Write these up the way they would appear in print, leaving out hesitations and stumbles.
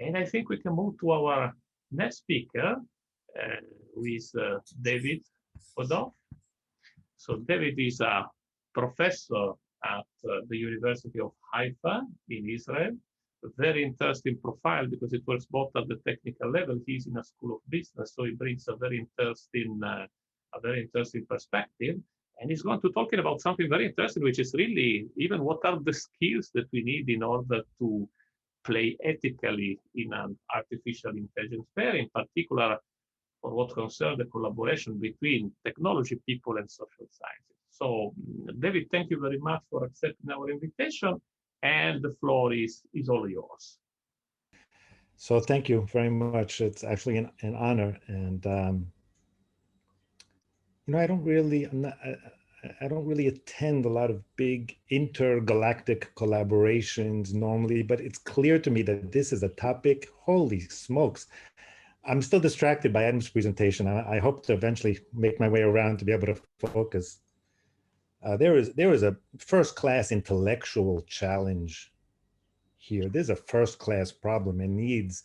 And I think we can move to our next speaker, who is David Bodoff. So David is a professor at the University of Haifa in Israel. A very interesting profile because it works both at the technical level. He's in a school of business, so he brings a very interesting perspective. And he's going to talking about something very interesting, which is really even what are the skills that we need in order to play ethically in an artificial intelligence fair, in particular for what concerns the collaboration between technology people and social sciences. So, David, thank you very much for accepting our invitation, and the floor is all yours. So thank you very much. It's actually an honor, and you know, I don't really attend a lot of big intergalactic collaborations normally, but it's clear to me that this is a topic. Holy smokes! I'm still distracted by Adam's presentation. I hope to eventually make my way around to be able to focus. There is a first-class intellectual challenge here. There's a first-class problem and needs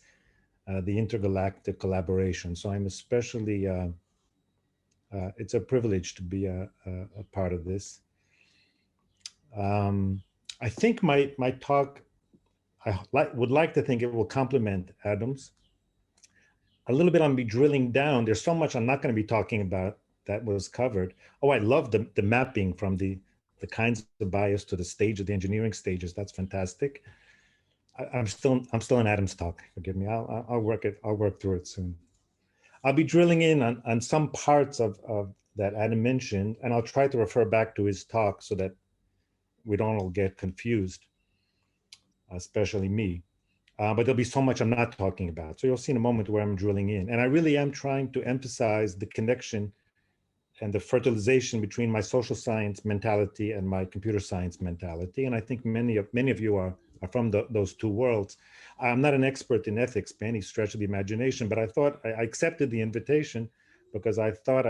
the intergalactic collaboration. So I'm especially, it's a privilege to be a part of this. I think my talk, would like to think it will complement Adam's. A little bit on me drilling down. There's so much I'm not going to be talking about that was covered. Oh, I love the mapping from the kinds of bias to the stage of the engineering stages. That's fantastic. I'm still in Adam's talk. Forgive me. I'll work through it soon. I'll be drilling in on some parts of that Adam mentioned, and I'll try to refer back to his talk so that we don't all get confused, especially me. But there'll be so much I'm not talking about. So you'll see in a moment where I'm drilling in. And I really am trying to emphasize the connection and the fertilization between my social science mentality and my computer science mentality. And I think many of you are from those two worlds. I'm not an expert in ethics by any stretch of the imagination, but I thought I accepted the invitation because I thought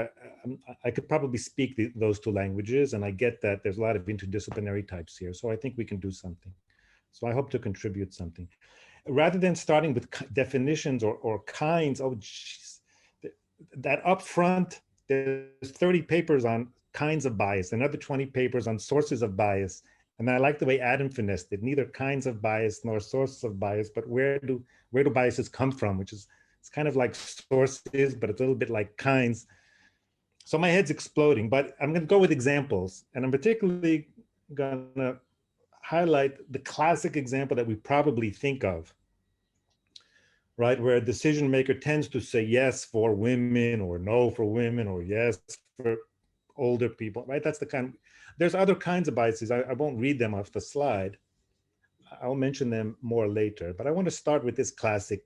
I could probably speak those two languages. And I get that there's a lot of interdisciplinary types here. So I think we can do something. So I hope to contribute something. Rather than starting with definitions or kinds, oh, geez, that up front, there's 30 papers on kinds of bias, another 20 papers on sources of bias. And I like the way Adam finessed it, neither kinds of bias nor sources of bias, but where do biases come from, which is, it's kind of like sources, but it's a little bit like kinds. So my head's exploding, but I'm gonna go with examples. And I'm particularly gonna highlight the classic example that we probably think of, right? Where a decision maker tends to say yes for women or no for women or yes for older people, right? That's the kind. There's other kinds of biases. I won't read them off the slide. I'll mention them more later, but I want to start with this classic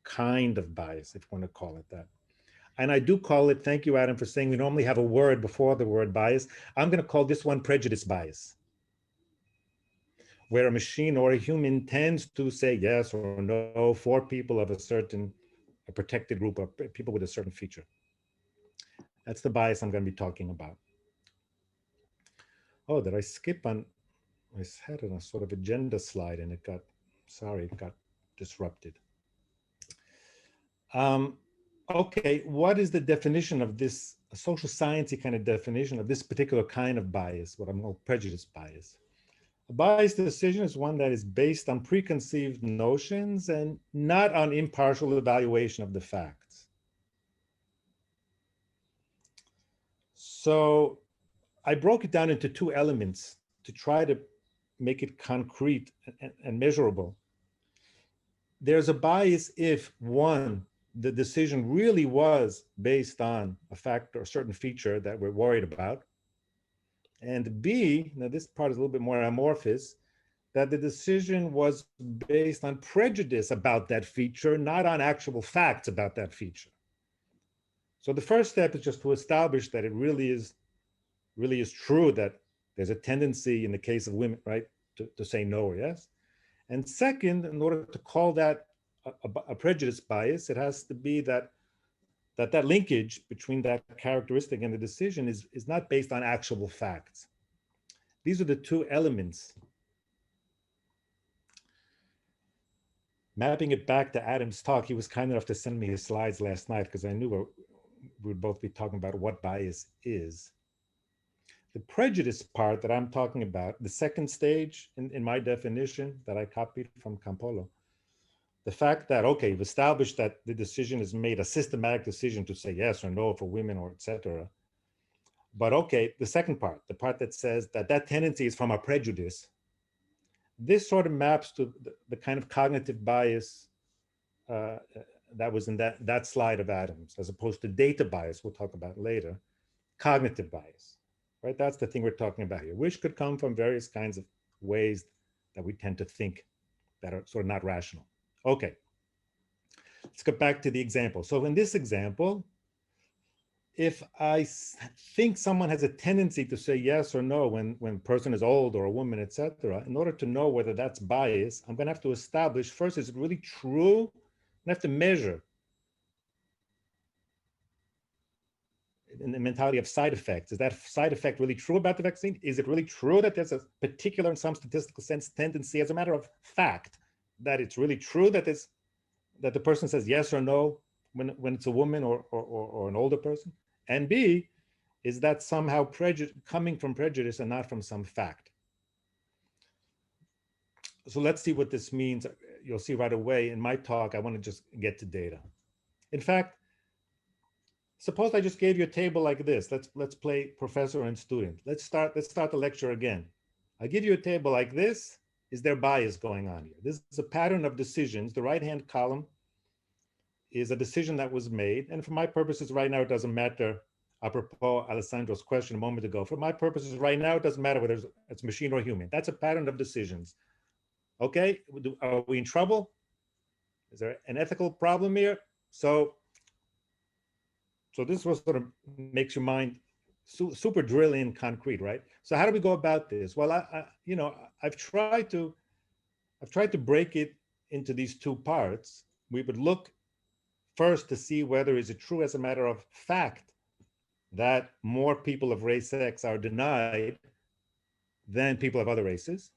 kind of bias, if you want to call it that. And I do call it, thank you, Adam, for saying we normally have a word before the word bias. I'm going to call this one prejudice bias, where a machine or a human tends to say yes or no for people of a protected group of people with a certain feature. That's the bias I'm going to be talking about. Oh, did I skip on? I had a sort of agenda slide and it got disrupted. Okay, what is the definition of this, a social sciencey kind of definition of this particular kind of bias, what I'm calling prejudice bias? A biased decision is one that is based on preconceived notions and not on impartial evaluation of the facts. So I broke it down into two elements to try to make it concrete and measurable. There's a bias if, one, the decision really was based on a fact or a certain feature that we're worried about. And B, now this part is a little bit more amorphous, that the decision was based on prejudice about that feature, not on actual facts about that feature. So the first step is just to establish that it really is true that there's a tendency in the case of women, right, to say no or yes. And second, in order to call that a prejudice bias, it has to be that linkage between that characteristic and the decision is not based on actual facts. These are the two elements. Mapping it back to Adam's talk, he was kind enough to send me his slides last night because I knew we would both be talking about what bias is. The prejudice part that I'm talking about, the second stage in my definition that I copied from Campolo, the fact that, okay, you've established that the decision is made, a systematic decision to say yes or no for women or etc. But okay, the second part, the part that says that that tendency is from a prejudice, this sort of maps to the kind of cognitive bias that was in that slide of Adams, as opposed to data bias, we'll talk about later, cognitive bias, right? That's the thing we're talking about here, which could come from various kinds of ways that we tend to think that are sort of not rational. Okay, let's get back to the example. So in this example, if I think someone has a tendency to say yes or no when a person is old or a woman, etc., in order to know whether that's bias, I'm going to have to establish first, is it really true? I have to measure in the mentality of side effects. Is that side effect really true about the vaccine? Is it really true that there's a particular, in some statistical sense, tendency as a matter of fact, that it's really true that the person says yes or no when it's a woman or an older person? And B, is that somehow coming from prejudice and not from some fact? So let's see what this means. You'll see right away in my talk, I want to just get to data. In fact, suppose I just gave you a table like this. Let's play professor and student. Let's start the lecture again. I give you a table like this. Is there bias going on here? This is a pattern of decisions. The right-hand column is a decision that was made. And for my purposes right now, it doesn't matter. Apropos Alessandro's question a moment ago, for my purposes right now, it doesn't matter whether it's machine or human. That's a pattern of decisions. Okay, are we in trouble? Is there an ethical problem here? So this was sort of makes your mind super drill in concrete, right? So how do we go about this? Well, I've tried to break it into these two parts. We would look first to see whether is it true as a matter of fact that more people of race X are denied than people of other races.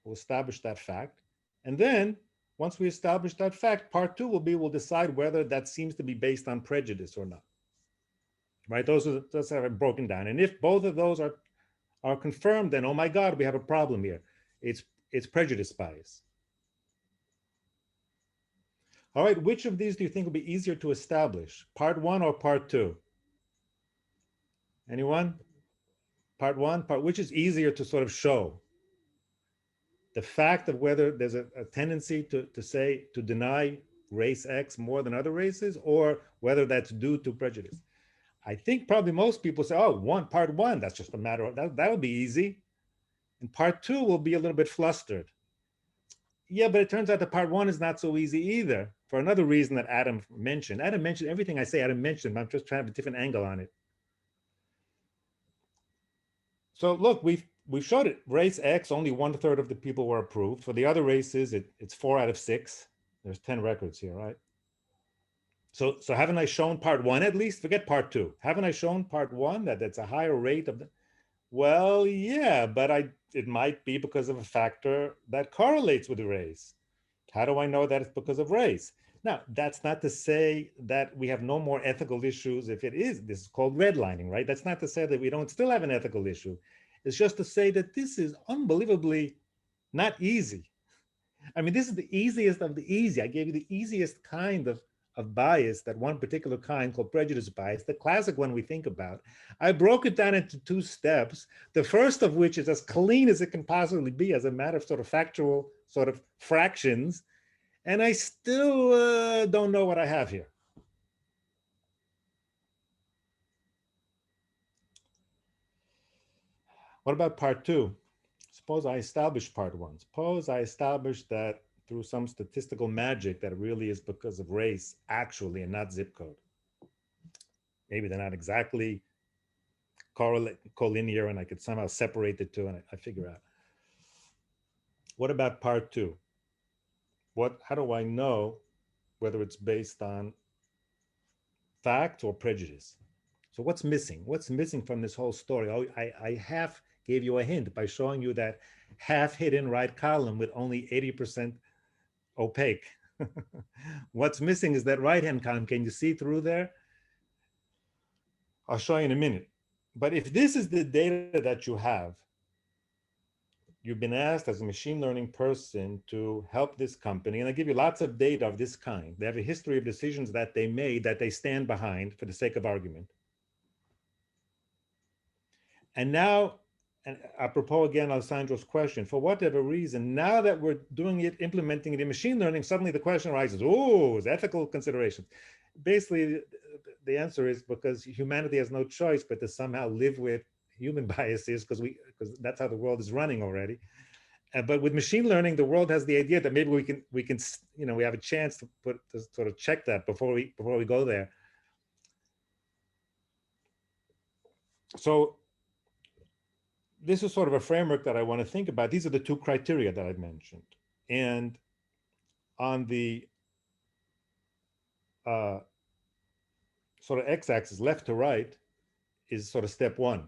We'll establish that fact. And then once we establish that fact, part two will be, we'll decide whether that seems to be based on prejudice or not. Right? Those are broken down. And if both of those are confirmed, then, oh my God, we have a problem here. It's prejudice bias. All right, which of these do you think will be easier to establish? Part one or part two? Anyone? Part one, which is easier to sort of show? The fact of whether there's a tendency to deny race X more than other races, or whether that's due to prejudice. I think probably most people say, oh, part one, that's just a matter of, that'll be easy. And part two will be a little bit flustered. Yeah, but it turns out that part one is not so easy either, for another reason that Adam mentioned. Adam mentioned everything I say, Adam mentioned, but I'm just trying to have a different angle on it. So look, we've showed it. Race X, only 1/3 of the people were approved. For the other races, it's 4 out of 6. There's 10 records here, right? So haven't I shown part one at least? Forget part two. Haven't I shown part one that that's a higher rate of the? Well, yeah, but it might be because of a factor that correlates with the race. How do I know that it's because of race? Now, that's not to say that we have no more ethical issues if it is. This is called redlining, right? That's not to say that we don't still have an ethical issue. It's just to say that this is unbelievably not easy. I mean, this is the easiest of the easy. I gave you the easiest kind of bias, that one particular kind called prejudice bias, the classic one we think about. I broke it down into 2 steps, the first of which is as clean as it can possibly be as a matter of sort of factual sort of fractions. And I still don't know what I have here. What about part two? Suppose I established part one. Suppose I established that through some statistical magic that really is because of race, actually, and not zip code. Maybe they're not exactly collinear, and I could somehow separate the two, and I figure out. What about part two? How do I know whether it's based on fact or prejudice? So what's missing? What's missing from this whole story? Oh, I half gave you a hint by showing you that half hidden right column with only 80% opaque. What's missing is that right-hand column. Can you see through there? I'll show you in a minute. But if this is the data that you have, you've been asked as a machine learning person to help this company, and I give you lots of data of this kind. They have a history of decisions that they made that they stand behind for the sake of argument. And now, and apropos again, Alessandro's question, for whatever reason, now that we're doing it, implementing it in machine learning, suddenly the question arises, oh, it's ethical considerations. Basically, the answer is because humanity has no choice but to somehow live with human biases because that's how the world is running already. But with machine learning, the world has the idea that maybe we can we have a chance to sort of check that before we go there. So this is sort of a framework that I want to think about. These are the two criteria that I mentioned. And on the sort of x-axis, left to right, is sort of step one,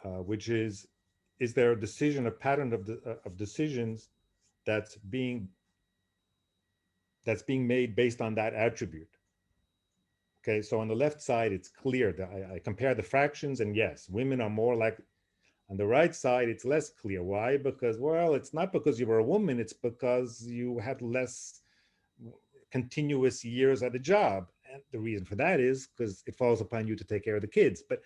which is there a decision, a pattern of decisions that's being made based on that attribute? Okay, so on the left side, it's clear that I compare the fractions, and yes, women are more like. On the right side, it's less clear. Why? Because, well, it's not because you were a woman, it's because you had less continuous years at a job. And the reason for that is because it falls upon you to take care of the kids. But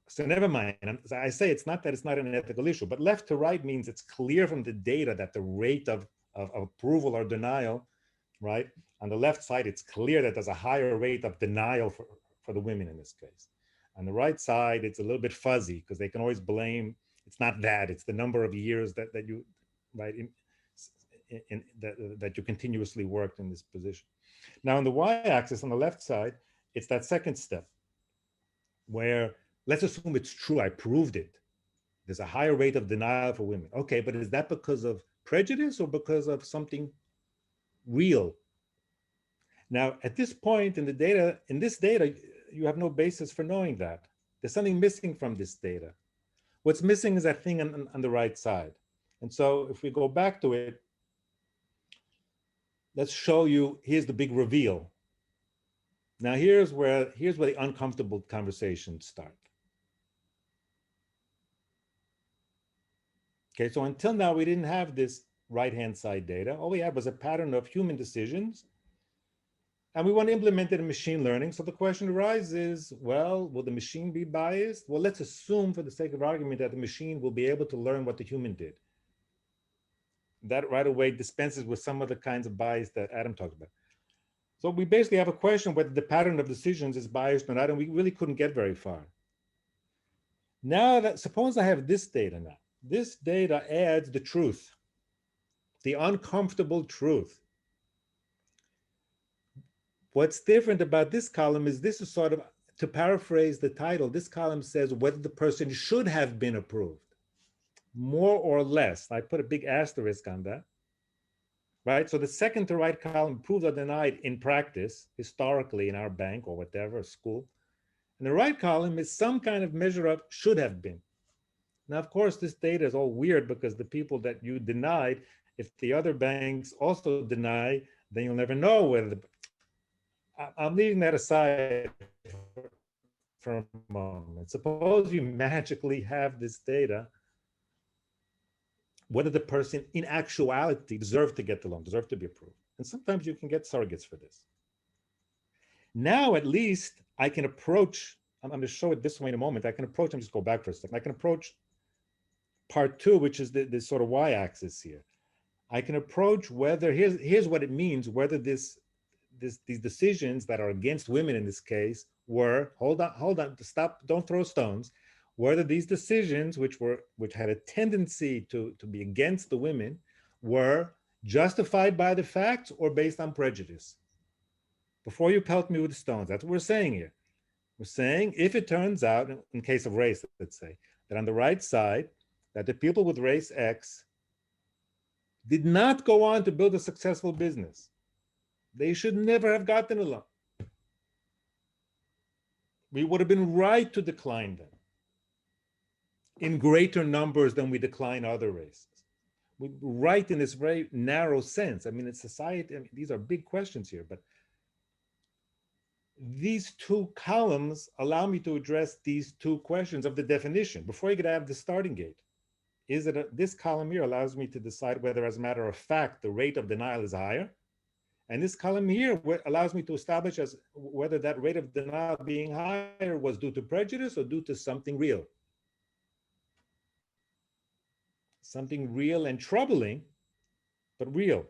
so never mind. I say it's not that it's not an ethical issue, but left to right means it's clear from the data that the rate of approval or denial, right? On the left side, it's clear that there's a higher rate of denial for the women in this case. On the right side, it's a little bit fuzzy because they can always blame, it's not that, it's the number of years that you, right, that you continuously worked in this position. Now on the y-axis on the left side, it's that second step where let's assume it's true, I proved it. There's a higher rate of denial for women. Okay, but is that because of prejudice or because of something real? Now, at this point in the data, in this data, you have no basis for knowing that. There's something missing from this data. What's missing is that thing on the right side. And so if we go back to it, let's show you, here's the big reveal. Now here's where the uncomfortable conversations start. Okay, so until now, we didn't have this right-hand side data. All we had was a pattern of human decisions. And we want to implement it in machine learning. So the question arises, well, will the machine be biased? Well, let's assume for the sake of argument that the machine will be able to learn what the human did. That right away dispenses with some of the kinds of bias that Adam talked about. So we basically have a question whether the pattern of decisions is biased or not, and we really couldn't get very far. Now that, suppose I have this data now. This data adds the truth, the uncomfortable truth. What's different about this column is this is sort of, to paraphrase the title, this column says whether the person should have been approved, more or less. I put a big asterisk on that, right? So the second to right column, approved or denied in practice, historically in our bank or whatever, school. And the right column is some kind of measure of should have been. Now, of course, this data is all weird because the people that you denied, if the other banks also deny, then you'll never know whether I'm leaving that aside for a moment. Suppose you magically have this data, whether the person in actuality deserved to get the loan, deserved to be approved. And sometimes you can get surrogates for this. Now, at least I can approach, I'm going to show it this way in a moment. I can approach, I'm just go back for a second. I can approach part two, which is the sort of y-axis here. I can approach whether, here's what it means, whether these decisions that are against women in this case were, hold on, stop, don't throw stones, whether these decisions, which had a tendency to be against the women, were justified by the facts or based on prejudice. Before you pelt me with stones, that's what we're saying here. We're saying if it turns out, in case of race, let's say, that on the right side, that the people with race X did not go on to build a successful business, they should never have gotten a loan. We would have been right to decline them in greater numbers than we decline other races. right in this very narrow sense. I mean, it's society. I mean, these are big questions here, but these two columns allow me to address these two questions of the definition before you could have the starting gate. This column here allows me to decide whether, as a matter of fact, the rate of denial is higher. And this column here allows me to establish as whether that rate of denial being higher was due to prejudice or due to something real. Something real and troubling, but real.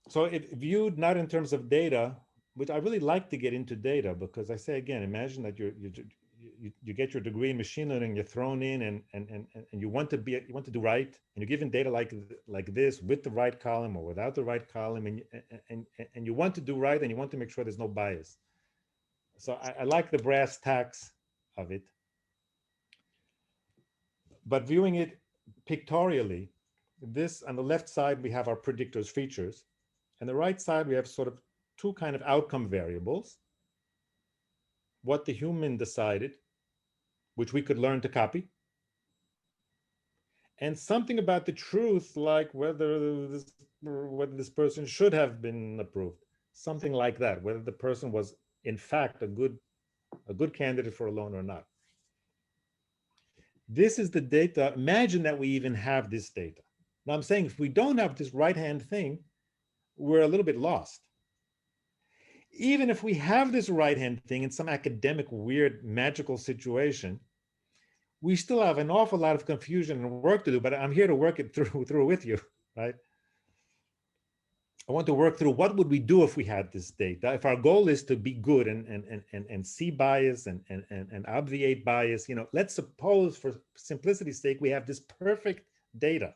So if viewed not in terms of data, which I really like to get into data, because I say again, imagine that you get your degree in machine learning, you're thrown in and you want to do right, and you're given data like this with the right column or without the right column, and you want to do right, and you want to make sure there's no bias. So I like the brass tacks of it. But viewing it pictorially, this on the left side, we have our predictors features. And the right side, we have sort of two kind of outcome variables. What the human decided, which we could learn to copy. And something about the truth, like whether this person should have been approved. Something like that, whether the person was in fact a good candidate for a loan or not. This is the data. Imagine that we even have this data. Now I'm saying if we don't have this right-hand thing, we're a little bit lost. Even if we have this right-hand thing in some academic, weird, magical situation, we still have an awful lot of confusion and work to do, but I'm here to work it through with you, right? I want to work through what would we do if we had this data. If our goal is to be good and see bias and obviate bias, you know, let's suppose for simplicity's sake, we have this perfect data.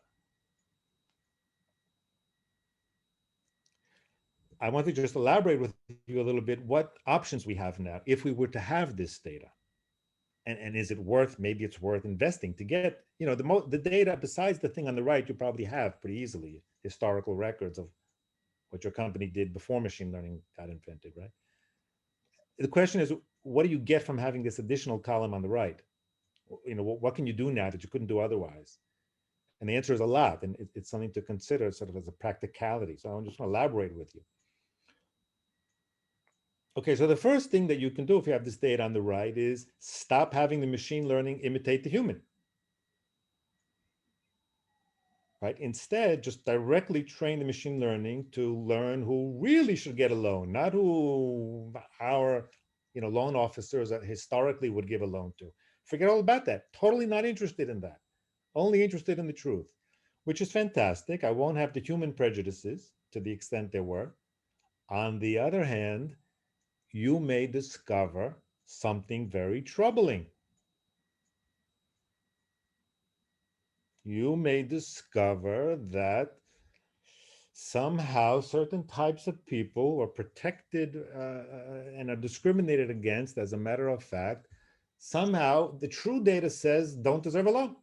I want to just elaborate with you a little bit what options we have now if we were to have this data. And is it worth, maybe it's worth investing to get, you know, the data besides the thing on the right, you probably have pretty easily historical records of what your company did before machine learning got invented, right? The question is, what do you get from having this additional column on the right? You know, what can you do now that you couldn't do otherwise? And the answer is a lot, and it's something to consider sort of as a practicality. So I just want to elaborate with you. Okay, so the first thing that you can do if you have this data on the right is stop having the machine learning imitate the human. Right? Instead, just directly train the machine learning to learn who really should get a loan, not who our loan officers that historically would give a loan to. Forget all about that. Totally not interested in that. Only interested in the truth, which is fantastic. I won't have the human prejudices to the extent there were. On the other hand, you may discover something very troubling. You may discover that somehow certain types of people are protected and are discriminated against, as a matter of fact. Somehow the true data says don't deserve a loan.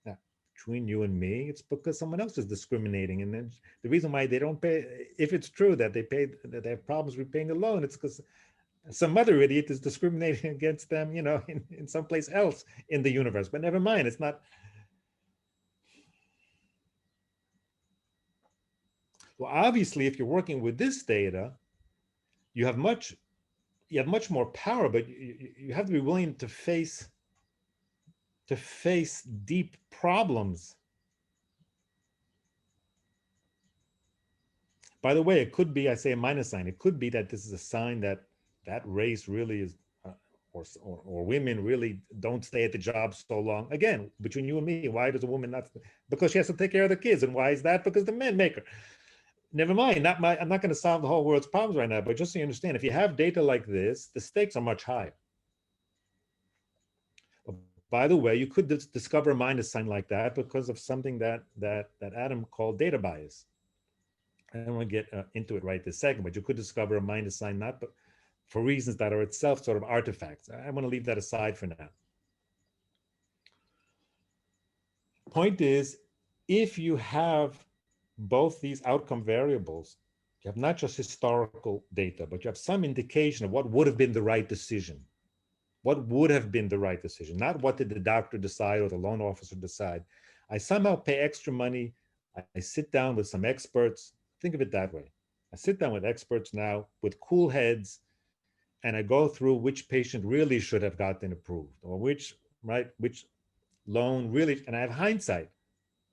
Now, between you and me, it's because someone else is discriminating. And then the reason why they don't pay, if it's true that they have problems repaying the loan, it's because some other idiot is discriminating against them, in someplace else in the universe. But never mind, it's not. Well, obviously, if you're working with this data, you have much more power, but you have to be willing to face deep problems. By the way, it could be, I say a minus sign, it could be that this is a sign that race really is, or women really don't stay at the job so long. Again, between you and me, why does a woman not? Because she has to take care of the kids. And why is that? Because the men make her. Never mind, I'm not going to solve the whole world's problems right now, but just so you understand, if you have data like this, the stakes are much higher. By the way, you could discover a minus sign like that because of something that Adam called data bias. I don't want to get into it right this second, but you could discover a minus sign not for reasons that are itself sort of artifacts. I want to leave that aside for now. Point is, if you have both these outcome variables, you have not just historical data, but you have some indication of what would have been the right decision. What would have been the right decision? Not what did the doctor decide or the loan officer decide. I somehow pay extra money. I sit down with some experts. Think of it that way. I sit down with experts now with cool heads, and I go through which patient really should have gotten approved, or which loan really, and I have hindsight.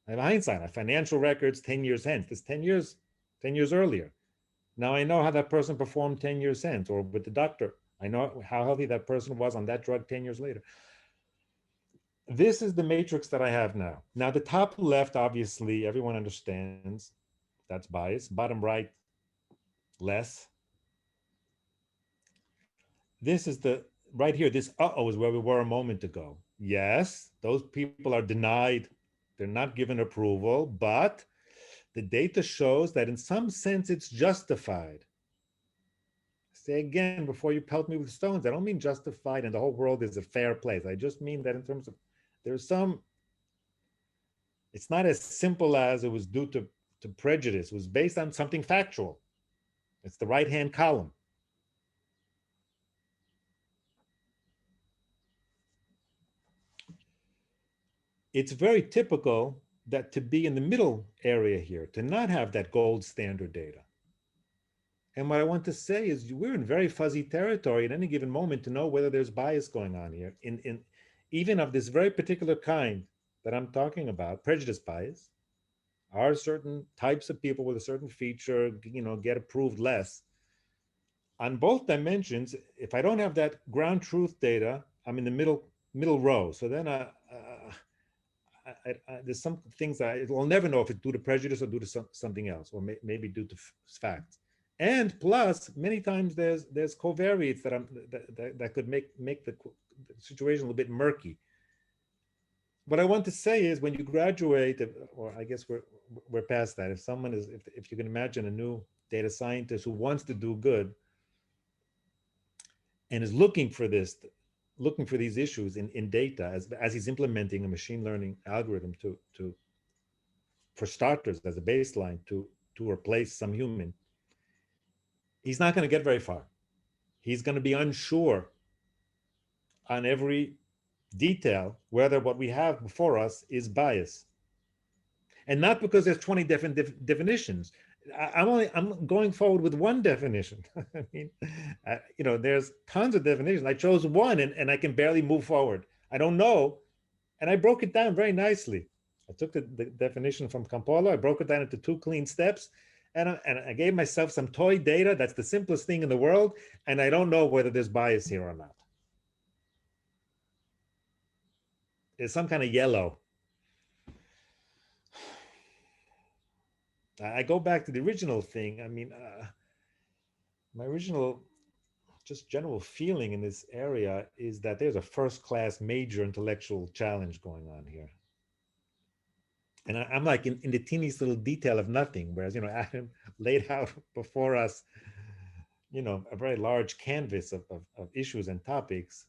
I have financial records 10 years hence. This 10 years earlier. Now I know how that person performed 10 years hence, or with the doctor. I know how healthy that person was on that drug 10 years later. This is the matrix that I have now. Now, the top left, obviously, everyone understands that's bias. Bottom right, less. This is the, right here, this uh-oh is where we were a moment ago. Yes, those people are denied, they're not given approval, but the data shows that in some sense it's justified. Say again, before you pelt me with stones, I don't mean justified and the whole world is a fair place. I just mean that in terms of, there's some, it's not as simple as it was due to prejudice. It was based on something factual. It's the right-hand column. It's very typical that to be in the middle area here, to not have that gold standard data. And what I want to say is we're in very fuzzy territory at any given moment to know whether there's bias going on here, even of this very particular kind that I'm talking about, prejudice bias. Are certain types of people with a certain feature, get approved less? On both dimensions, if I don't have that ground truth data, I'm in the middle row. So then there's some things I'll never know if it's due to prejudice or due to something else, or maybe due to facts. And plus, many times there's covariates that could make the situation a little bit murky. What I want to say is, when you graduate, or I guess we're past that. If you can imagine a new data scientist who wants to do good and is looking for these issues in data as he's implementing a machine learning algorithm for starters, as a baseline to replace some human, he's not going to get very far. He's going to be unsure on every detail whether what we have before us is bias. And not because there's 20 different definitions. I'm going forward with one definition. I mean, there's tons of definitions. I chose one and I can barely move forward. I don't know. And I broke it down very nicely. I took the definition from Campolo, I broke it down into 2 clean steps, and I gave myself some toy data. That's the simplest thing in the world. And I don't know whether there's bias here or not. There's some kind of yellow. I go back to the original thing. I mean, my original just general feeling in this area is that there's a first-class major intellectual challenge going on here. And I'm like in the teeniest little detail of nothing, whereas, Adam laid out before us, a very large canvas of issues and topics.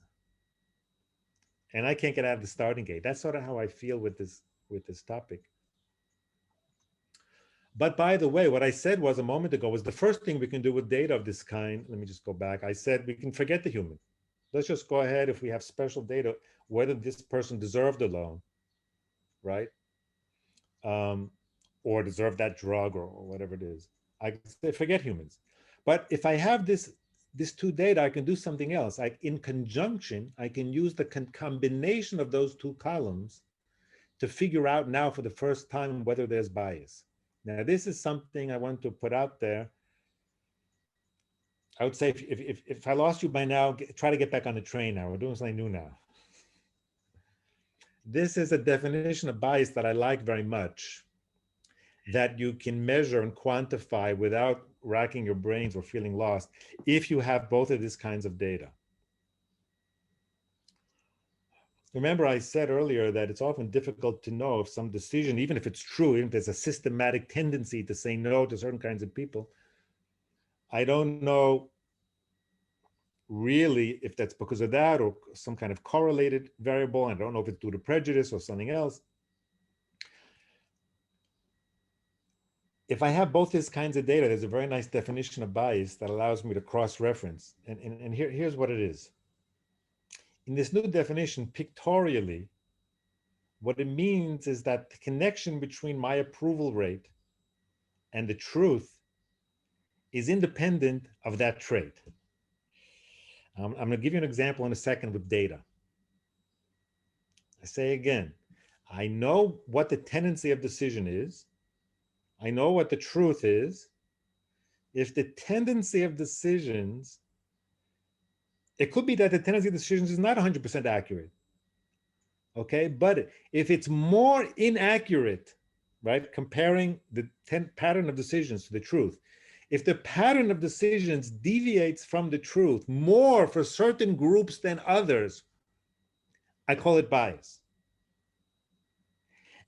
And I can't get out of the starting gate. That's sort of how I feel with this topic. But by the way, what I said was a moment ago was the first thing we can do with data of this kind. Let me just go back. I said we can forget the human. Let's just go ahead, if we have special data, whether this person deserved a loan, right? Or deserved that drug or whatever it is. I say forget humans. But if I have this 2 data, I can do something else. In conjunction, I can use the combination of those 2 columns to figure out now for the first time whether there's bias. Now, this is something I want to put out there. I would say if I lost you by now, try to get back on the train now. We're doing something new now. This is a definition of bias that I like very much, that you can measure and quantify without racking your brains or feeling lost if you have both of these kinds of data. Remember, I said earlier that it's often difficult to know if some decision, even if it's true, even if there's a systematic tendency to say no to certain kinds of people, I don't know really if that's because of that or some kind of correlated variable. I don't know if it's due to prejudice or something else. If I have both these kinds of data, there's a very nice definition of bias that allows me to cross-reference. And here's what it is. In this new definition, pictorially, what it means is that the connection between my approval rate and the truth is independent of that trait. I'm going to give you an example in a second with data. I say again, I know what the tendency of decision is. I know what the truth is. If the tendency of decisions, it could be that the tendency of decisions is not 100% accurate. Okay, but if it's more inaccurate, right, comparing the pattern of decisions to the truth, if the pattern of decisions deviates from the truth more for certain groups than others, I call it bias.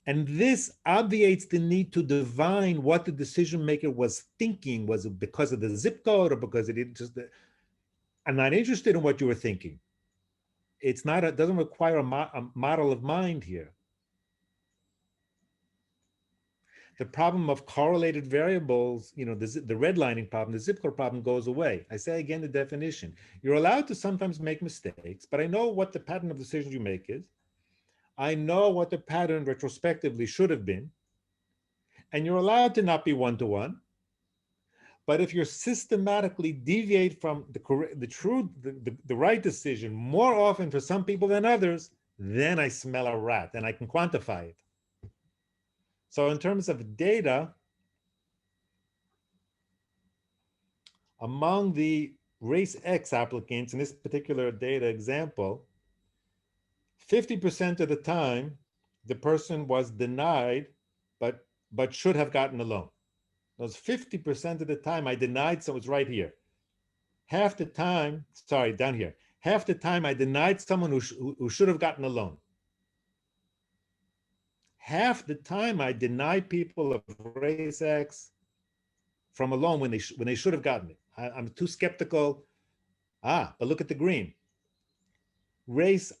And this obviates the need to divine what the decision maker was thinking. Was it because of the zip code or because it just, I'm not interested in what you were thinking. It's not, it doesn't require a model of mind here. The problem of correlated variables, you know, the redlining problem, the zip code problem goes away. I say again the definition. You're allowed to sometimes make mistakes, but I know what the pattern of decisions you make is. I know what the pattern retrospectively should have been. And you're allowed to not be one-to-one. But if you're systematically deviate from the right decision more often for some people than others, then I smell a rat and I can quantify it. So in terms of data, among the race X applicants in this particular data example, 50% of the time, the person was denied, but should have gotten a loan. Those 50% of the time I denied, so it's right here. Half the time, sorry, down here. Half the time I denied someone who should have gotten a loan. Half the time I denied people of race X from a loan when they should have gotten it. I'm too skeptical. But look at the green.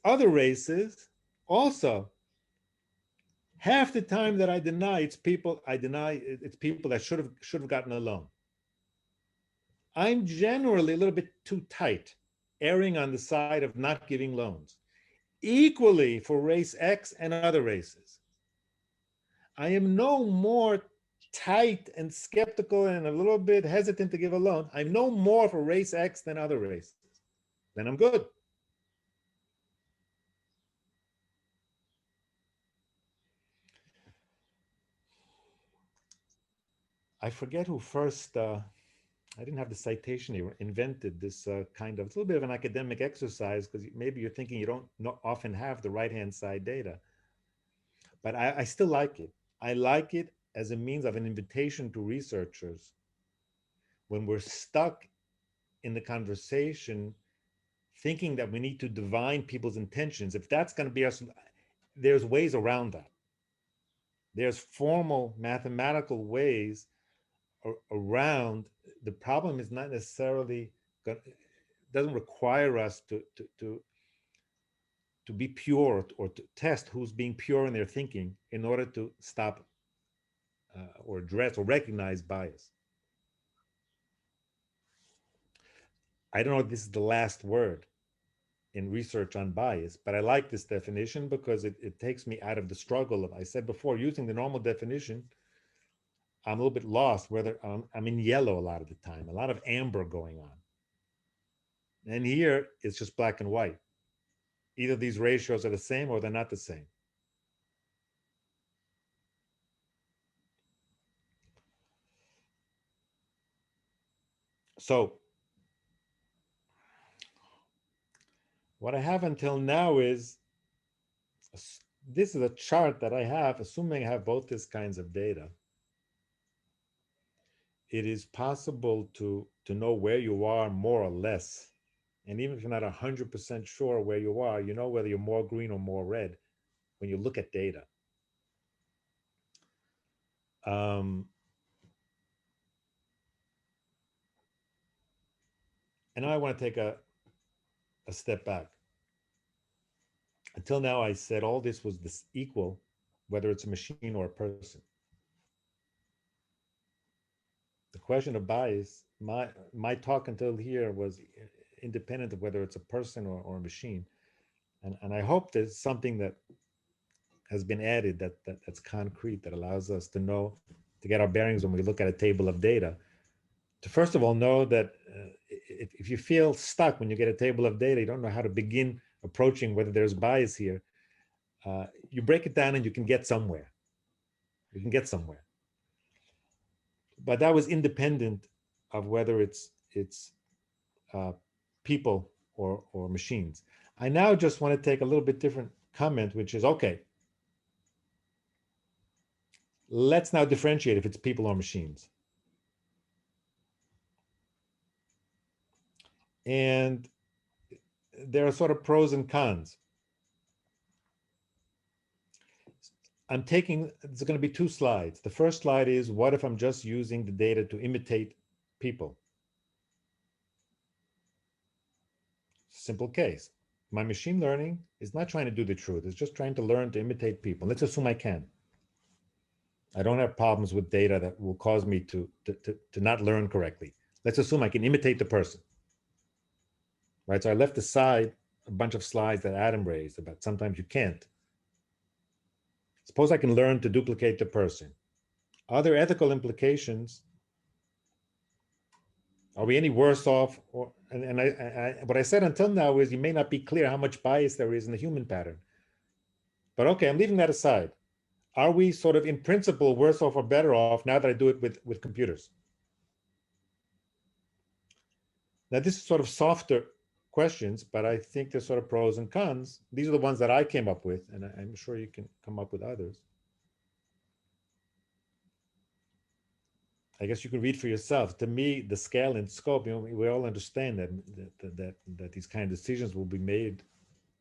Other races, also, half the time that I deny, it's people that should have gotten a loan. I'm generally a little bit too tight, erring on the side of not giving loans. Equally for race X and other races. I am no more tight and skeptical and a little bit hesitant to give a loan. I'm no more for race X than other races. Then I'm good. I forget who first, I didn't have the citation here, invented this kind of, it's a little bit of an academic exercise because maybe you're thinking you don't often have the right-hand side data. But I still like it. I like it as a means of an invitation to researchers when we're stuck in the conversation thinking that we need to divine people's intentions. If that's going to be us, there's ways around that. There's formal mathematical ways around. The problem is not necessarily, doesn't require us to be pure or to test who's being pure in their thinking in order to stop or address or recognize bias. I don't know if this is the last word in research on bias, but I like this definition because it takes me out of the struggle of, I said before, using the normal definition, I'm a little bit lost whether I'm in yellow a lot of the time, a lot of amber going on. And here it's just black and white. Either these ratios are the same or they're not the same. So what I have until now is, this is a chart that I have, assuming I have both these kinds of data. It is possible to know where you are more or less. And even if you're not 100% sure where you are, you know whether you're more green or more red when you look at data. And now I want to take a step back. Until now, I said all this was this equal, whether it's a machine or a person. The question of bias, my talk until here was independent of whether it's a person or a machine. And I hope there's something that has been added that's concrete, that allows us to know, to get our bearings when we look at a table of data, to first of all know that if you feel stuck when you get a table of data, you don't know how to begin approaching whether there's bias here, you break it down and you can get somewhere. You can get somewhere. But that was independent of whether it's people or machines. I now just want to take a little bit different comment, which is, okay, let's now differentiate if it's people or machines. And there are sort of pros and cons. There's going to be two slides. The first slide is, what if I'm just using the data to imitate people? Simple case. My machine learning is not trying to do the truth. It's just trying to learn to imitate people. Let's assume I can. I don't have problems with data that will cause me to not learn correctly. Let's assume I can imitate the person. Right? So I left aside a bunch of slides that Adam raised about sometimes you can't. Suppose I can learn to duplicate the person. Are there ethical implications? Are we any worse off? And what I said until now is, you may not be clear how much bias there is in the human pattern. But okay, I'm leaving that aside. Are we sort of in principle worse off or better off now that I do it with computers? Now, this is sort of softer questions, but I think there's sort of pros and cons. These are the ones that I came up with, and I'm sure you can come up with others. I guess you can read for yourself. To me, the scale and scope, we all understand that these kind of decisions will be made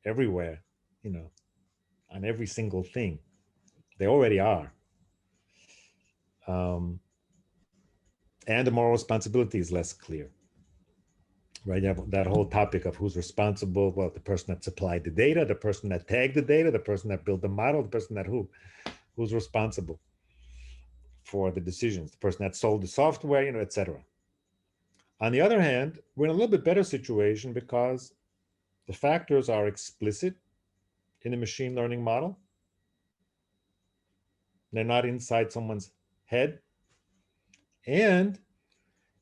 everywhere, on every single thing. They already are. And the moral responsibility is less clear. Right? You have that whole topic of who's responsible. Well, the person that supplied the data, the person that tagged the data, the person that built the model, the person that who's responsible for the decisions, the person that sold the software, et cetera. On the other hand, we're in a little bit better situation because the factors are explicit in the machine learning model. They're not inside someone's head. And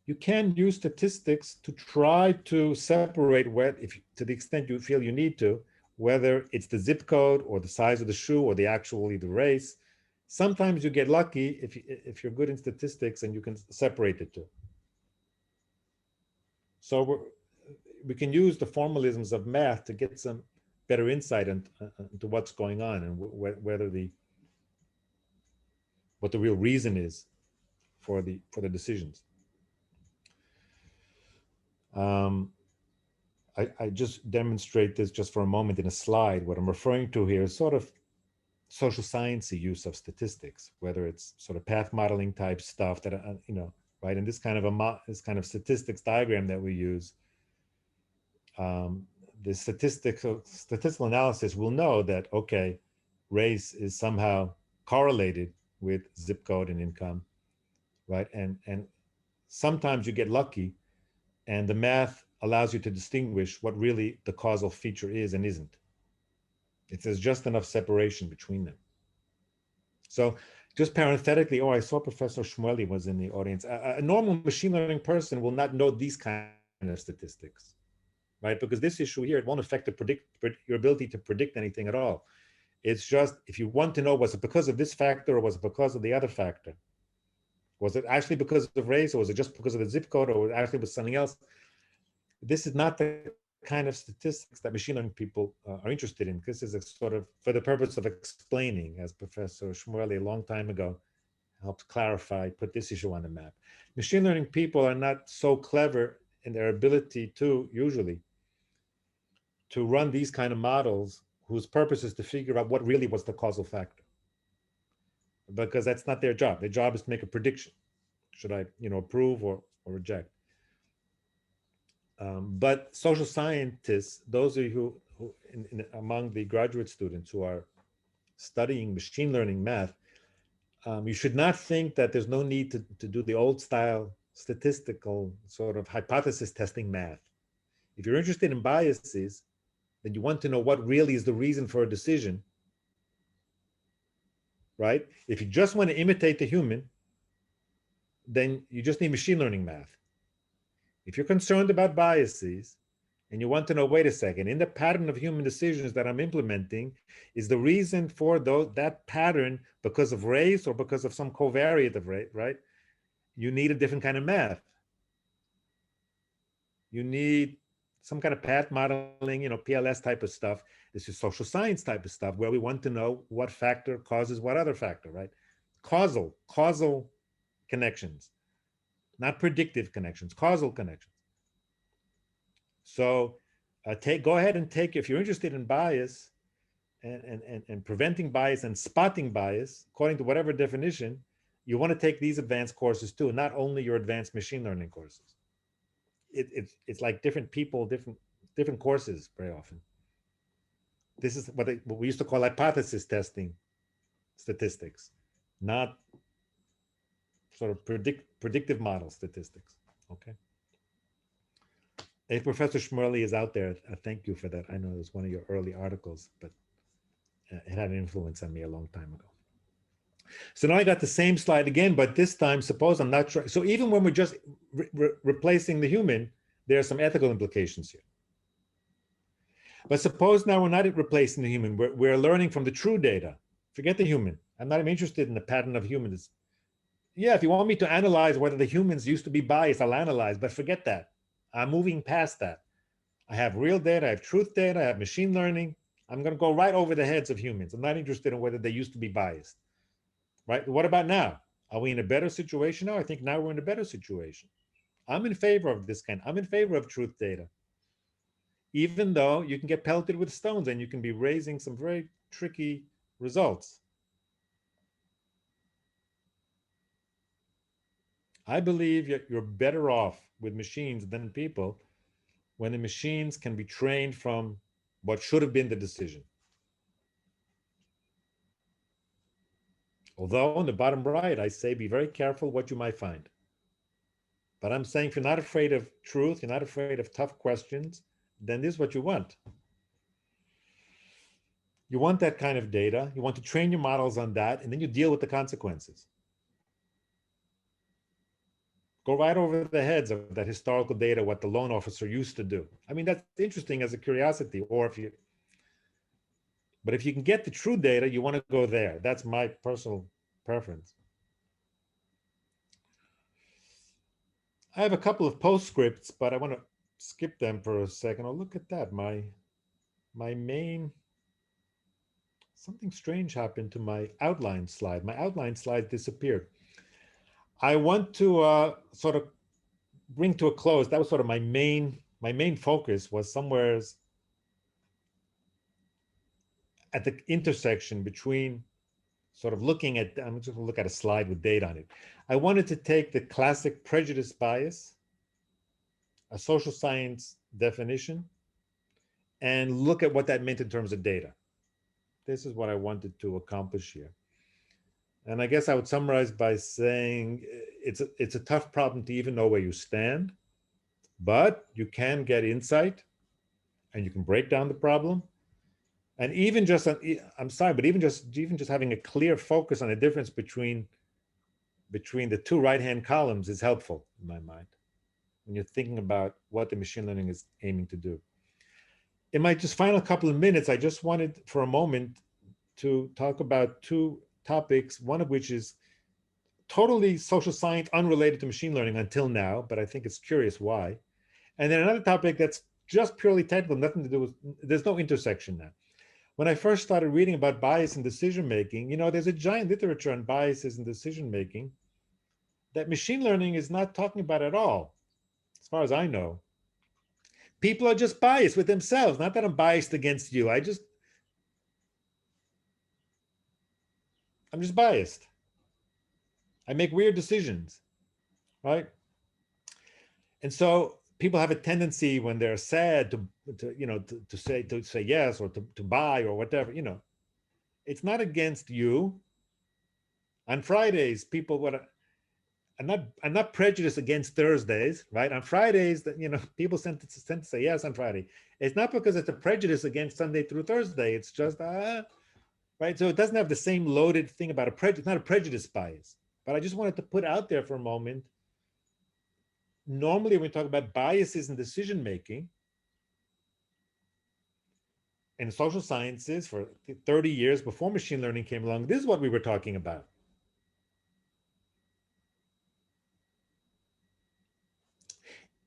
you can use statistics to try to separate, to the extent you feel you need to, whether it's the zip code or the size of the shoe or the race. Sometimes you get lucky if you're good in statistics and you can separate the two. So we can use the formalisms of math to get some better insight into what's going on and what the real reason is for the decisions. I just demonstrate this just for a moment in a slide. What I'm referring to here is sort of social sciencey use of statistics, whether it's sort of path modeling type stuff that, right? And this kind of statistics diagram that we use, the statistical analysis will know that, okay, race is somehow correlated with zip code and income, right? And sometimes you get lucky and the math allows you to distinguish what really the causal feature is and isn't. If there's just enough separation between them. So just parenthetically, I saw Professor Shmueli was in the audience. A normal machine learning person will not know these kind of statistics, right? Because this issue here, it won't affect your ability to predict anything at all. It's just, if you want to know, was it because of this factor or was it because of the other factor? Was it actually because of race or was it just because of the zip code or was it actually was something else? This is not the kind of statistics that machine learning people are interested in. This is a sort of for the purpose of explaining, as Professor Shmueli a long time ago helped clarify, put this issue on the map. Machine learning people are not so clever in their ability to, usually, to run these kind of models whose purpose is to figure out what really was the causal factor. Because that's not their job. Their job is to make a prediction. Should I, approve or reject? But social scientists, those of you who among the graduate students who are studying machine learning math, you should not think that there's no need to do the old style statistical sort of hypothesis testing math. If you're interested in biases, then you want to know what really is the reason for a decision, right? If you just want to imitate the human, then you just need machine learning math. If you're concerned about biases and you want to know, wait a second, in the pattern of human decisions that I'm implementing, is the reason for that pattern because of race or because of some covariate of race, right? You need a different kind of math. You need some kind of path modeling, PLS type of stuff. This is social science type of stuff where we want to know what factor causes what other factor, right? Causal connections, not predictive connections, causal connections. So go ahead and take, if you're interested in bias and preventing bias and spotting bias, according to whatever definition, you want to take these advanced courses too, not only your advanced machine learning courses. It's like different people, different courses very often. This is what we used to call hypothesis testing statistics, not sort of predictive model statistics. Okay. If Professor Schmerli is out there, thank you for that. I know it was one of your early articles, but it had an influence on me a long time ago. So now I got the same slide again, but this time, suppose I'm not sure. So even when we're just replacing the human, there are some ethical implications here. But suppose now we're not replacing the human. We're learning from the true data. Forget the human. I'm not even interested in the pattern of humans. Yeah, if you want me to analyze whether the humans used to be biased, I'll analyze, but forget that. I'm moving past that. I have real data, I have truth data, I have machine learning. I'm going to go right over the heads of humans. I'm not interested in whether they used to be biased. Right? What about now? Are we in a better situation now? I think now we're in a better situation. I'm in favor of this kind. I'm in favor of truth data. Even though you can get pelted with stones and you can be raising some very tricky results. I believe you're better off with machines than people when the machines can be trained from what should have been the decision. Although on the bottom right, I say be very careful what you might find. But I'm saying if you're not afraid of truth, you're not afraid of tough questions, then this is what you want. You want that kind of data. You want to train your models on that, and then you deal with the consequences. Go right over the heads of that historical data, what the loan officer used to do. I mean, that's interesting as a curiosity, but if you can get the true data, you want to go there. That's my personal preference. I have a couple of postscripts, but I want to skip them for a second. Oh, look at that. My main, something strange happened to my outline slide. My outline slide disappeared. I want to sort of bring to a close. That was sort of my main focus was somewhere at the intersection between sort of looking at, I'm just going to look at a slide with data on it. I wanted to take the classic prejudice bias, a social science definition, and look at what that meant in terms of data. This is what I wanted to accomplish here. And I guess I would summarize by saying it's a tough problem to even know where you stand, but you can get insight and you can break down the problem. And even just, I'm sorry, but even just having a clear focus on the difference between the two right-hand columns is helpful in my mind when you're thinking about what the machine learning is aiming to do. In my just final couple of minutes, I just wanted for a moment to talk about two topics, one of which is totally social science unrelated to machine learning until now, but I think it's curious why. And then another topic that's just purely technical, nothing to do with, there's no intersection now. When I first started reading about bias in decision-making, there's a giant literature on biases in decision-making that machine learning is not talking about at all, as far as I know. People are just biased with themselves, not that I'm biased against you. I'm just biased. I make weird decisions, right? And so people have a tendency when they're sad to say yes or to buy or whatever, It's not against you. On Fridays, people I'm not prejudiced against Thursdays, right? On Fridays, that people tend to say yes on Friday. It's not because it's a prejudice against Sunday through Thursday. It's just right. So it doesn't have the same loaded thing about a prejudice. Not a prejudice bias. But I just wanted to put out there for a moment. Normally, when we talk about biases in decision making in social sciences for 30 years before machine learning came along, this is what we were talking about.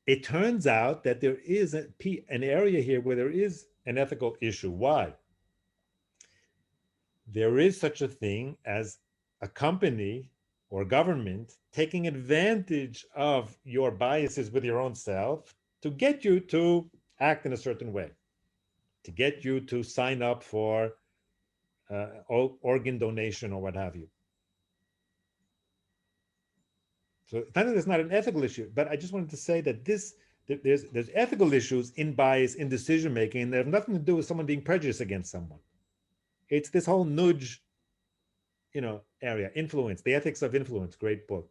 It turns out that there is an area here where there is an ethical issue. Why? There is such a thing as a company or government taking advantage of your biases with your own self to get you to act in a certain way, to get you to sign up for organ donation or what have you. So it's not an ethical issue, but I just wanted to say that there's ethical issues in bias in decision making, and they have nothing to do with someone being prejudiced against someone. It's this whole nudge, area, influence, the ethics of influence, great book.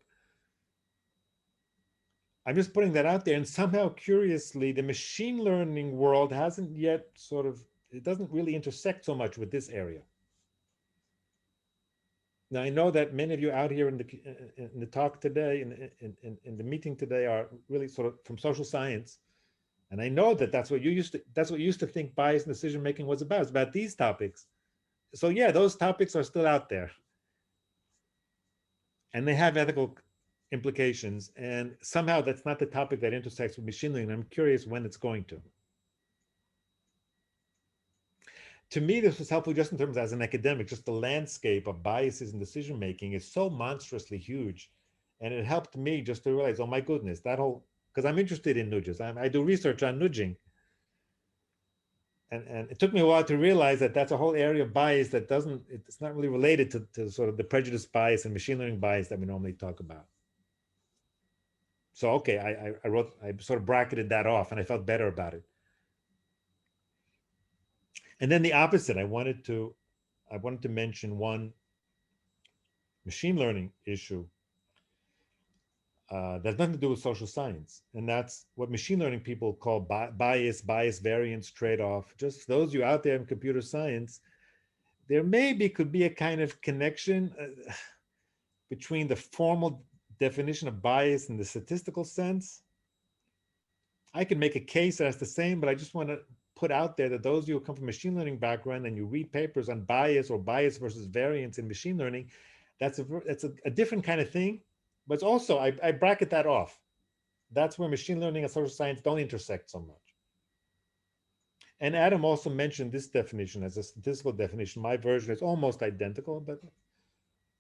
I'm just putting that out there, and somehow curiously, the machine learning world hasn't yet it doesn't really intersect so much with this area. Now, I know that many of you out here in the talk today, in the meeting today, are really sort of from social science, and I know that that's what you used to think bias in decision making was about. It's about these topics. So yeah, those topics are still out there, and they have ethical implications. And somehow that's not the topic that intersects with machine learning. I'm curious when it's going to. To me, this was helpful just in terms as an academic, just the landscape of biases in decision making is so monstrously huge. And it helped me just to realize, oh my goodness, because I'm interested in nudges. I do research on nudging. And it took me a while to realize that that's a whole area of bias that it's not really related to sort of the prejudice bias and machine learning bias that we normally talk about. So, okay, I sort of bracketed that off and I felt better about it. And then the opposite, I wanted to mention one machine learning issue that's nothing to do with social science. And that's what machine learning people call bias variance trade-off. Just those of you out there in computer science, there could be a kind of connection between the formal definition of bias in the statistical sense. I can make a case that's the same, but I just want to put out there that those of you who come from machine learning background and you read papers on bias or bias versus variance in machine learning, that's a different kind of thing. But it's also, I bracket that off. That's where machine learning and social science don't intersect so much. And Adam also mentioned this definition as a statistical definition. My version is almost identical, but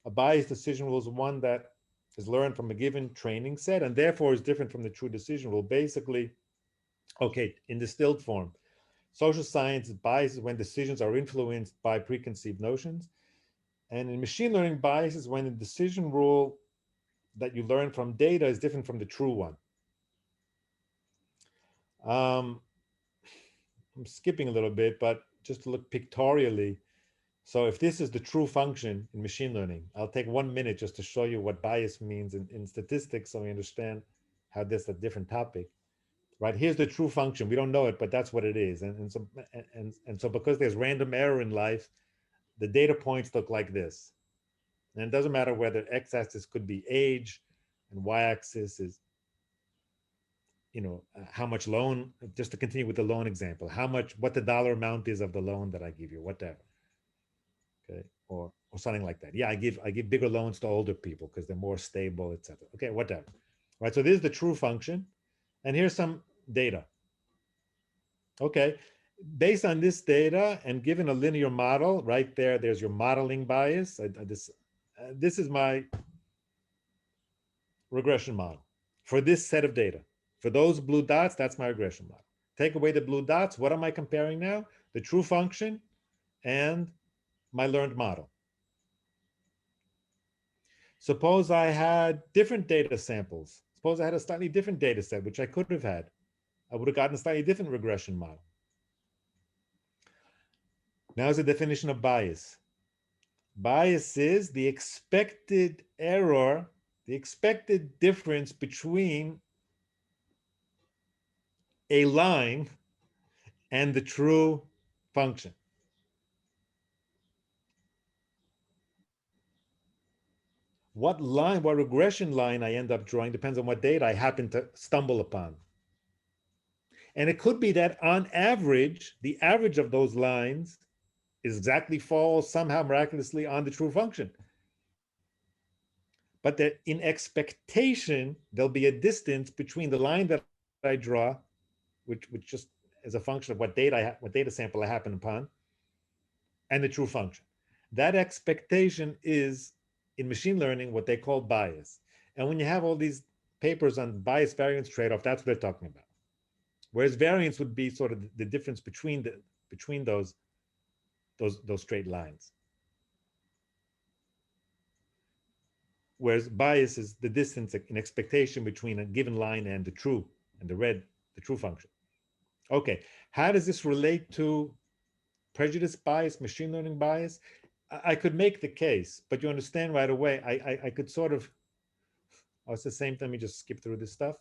a biased decision rule is one that is learned from a given training set and therefore is different from the true decision rule. Basically, okay, in distilled form, social science bias is when decisions are influenced by preconceived notions. And in machine learning, bias is when the decision rule that you learn from data is different from the true one. I'm skipping a little bit, but just to look pictorially. So if this is the true function in machine learning, I'll take 1 minute just to show you what bias means in statistics so we understand how this is a different topic. Right, here's the true function. We don't know it, but that's what it is. And so because there's random error in life, the data points look like this. And it doesn't matter whether x-axis could be age and y-axis is, how much loan, just to continue with the loan example, what the dollar amount is of the loan that I give you, whatever. Okay, or something like that. Yeah, I give bigger loans to older people because they're more stable, etc. Okay, whatever. Right, so this is the true function. And here's some data. Okay, based on this data and given a linear model, right there's your modeling bias. This is my regression model for this set of data. For those blue dots, that's my regression model. Take away the blue dots, what am I comparing now? The true function and my learned model. Suppose I had different data samples. Suppose I had a slightly different data set, which I could have had. I would have gotten a slightly different regression model. Now is the definition of bias. Bias is the expected error the expected difference between a line and the true function. What line, what regression line I end up drawing depends on what data I happen to stumble upon. And it could be that on average, the average of those lines exactly falls somehow miraculously on the true function. But that in expectation, there'll be a distance between the line that I draw, which just is a function of what what data sample I happen upon, and the true function. That expectation is in machine learning what they call bias. And when you have all these papers on bias variance trade-off, that's what they're talking about. Whereas variance would be sort of the difference between those straight lines. Whereas bias is the distance in expectation between a given line and the true function. Okay, how does this relate to prejudice bias, machine learning bias? I could make the case, but you understand right away, I could sort of, oh, it's the same thing. Let me just skip through this stuff.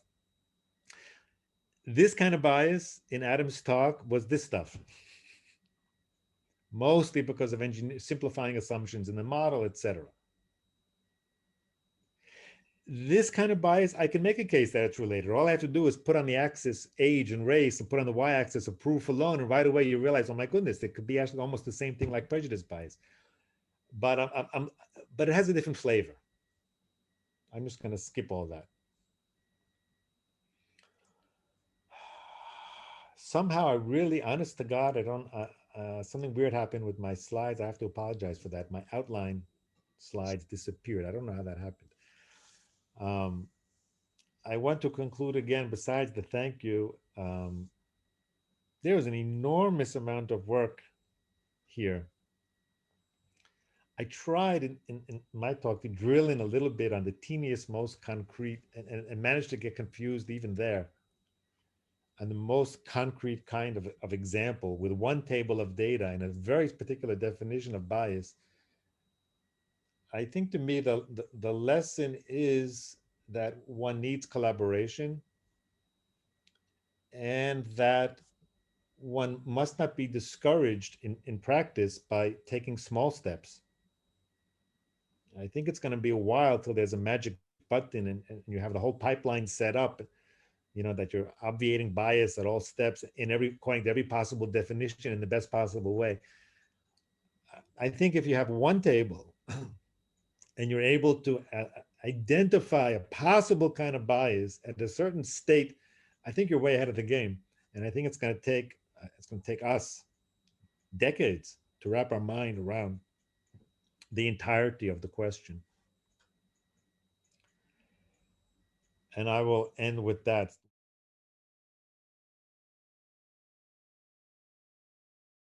This kind of bias in Adam's talk was this stuff, mostly because of simplifying assumptions in the model, etc. This kind of bias, I can make a case that it's related. All I have to do is put on the axis age and race and put on the y-axis a proof alone, and right away you realize, oh my goodness, it could be actually almost the same thing like prejudice bias. But but it has a different flavor. I'm just going to skip all that. Somehow, I really, honest to God, I don't. Something weird happened with my slides. I have to apologize for that. My outline slides disappeared. I don't know how that happened. I want to conclude again. Besides the thank you, there was an enormous amount of work here. I tried in my talk to drill in a little bit on the teeniest, most concrete, and managed to get confused even there. And the most concrete kind of example with one table of data and a very particular definition of bias. I think to me, the lesson is that one needs collaboration and that one must not be discouraged in practice by taking small steps. I think it's going to be a while till there's a magic button and you have the whole pipeline set up, that you're obviating bias at all steps according to every possible definition in the best possible way. I think if you have one table and you're able to identify a possible kind of bias at a certain state, I think you're way ahead of the game. And I think it's going to take us decades to wrap our mind around the entirety of the question. And I will end with that.